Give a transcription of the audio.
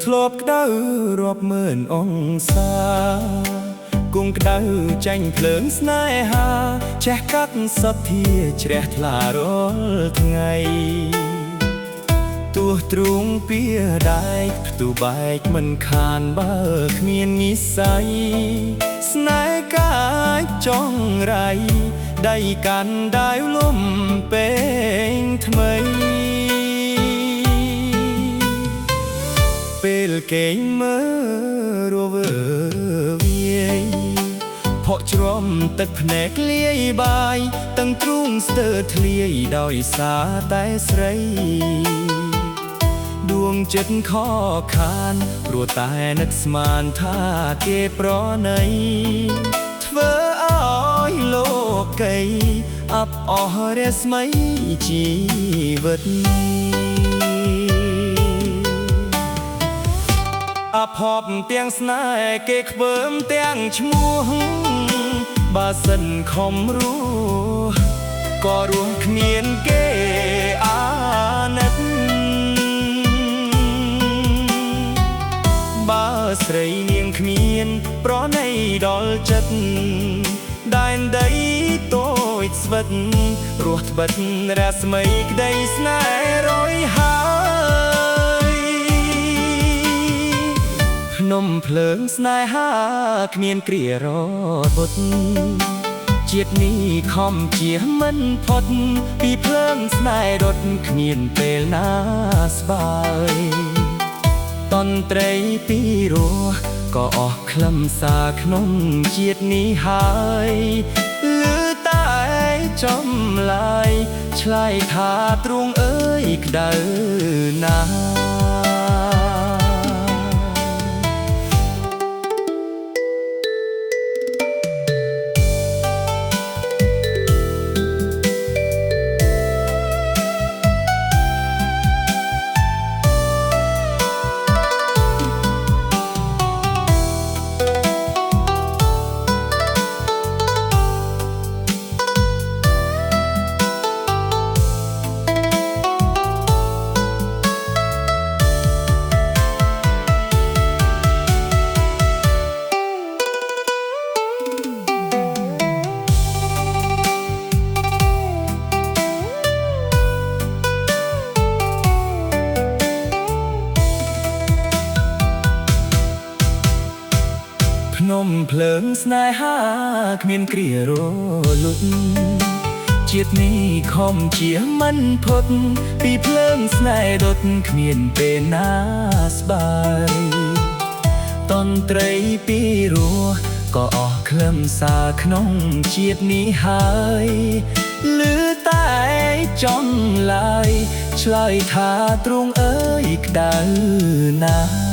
ធ្លាប់ក្តៅរាប់ម៉ឺនអង្សាគង់ក្តៅចាញ់ភ្លើងស្នេហាចេះកាត់សទ្ធាជ្រះថ្លារាល់ថ្ងៃទោះទ្រូងពីដែកផ្ទុបែកមិនខានបើគ្មាននិស្ស័យស្នេហ៍កាយចង់រៃដៃកាន់ដាវលំពេងថ្មីពេលគេងមើលរវើវាយផក់ជ្រាំទឹកភ្នែកលាយបាយតឹងទ្រូងស្ទើរធ្លាយដោយសារតែស្រីដួងចិត្តខកខានព្រោះតែនឹកស្មានថាគេប្រណីធ្វើឲ្យលោកីអាប់អស់រស្មីជីវិតអភ័ព្វទាំងស្នេហ៍គេខ្វើមទាំងឈ្មោះបើសិនខំរស់ក៏រស់គ្មានគេអាណិតបើស្រីនាងគ្មានប្រណីដល់ចិត្តដែនដីតូចស្វិតរស់ត្បិតរស្មីក្តីស្នេហ៍រយហើយភ្នំភ្លើងស្នេហាគ្មានគ្រារបុតជាតិនេះខំជាមិនផុតពីភ្លើងស្នេហ៍រត់គ្មានពេលណាស្បាយតន្ត្រីពីរោះក៏អស់ខ្លឹមសារក្នុងជាតិនេះហើយឮតែចំឡាយឆ្លើយថាទ្រូងអើយក្តៅណាភ្នំភ្លើងស្នេហាគ្មានគ្រារលត់ជាតិនេះខំជាមិនផុតពីភ្លើងស្នេហ៍ដុតគ្មានពេលណាស្បាយតន្ត្រីពីរោះក៏អស់ខ្លឹមសារក្នុងជាតិនេះហើយឮតែចំឡាយឆ្លើយថាទ្រូងអើយក្តៅណា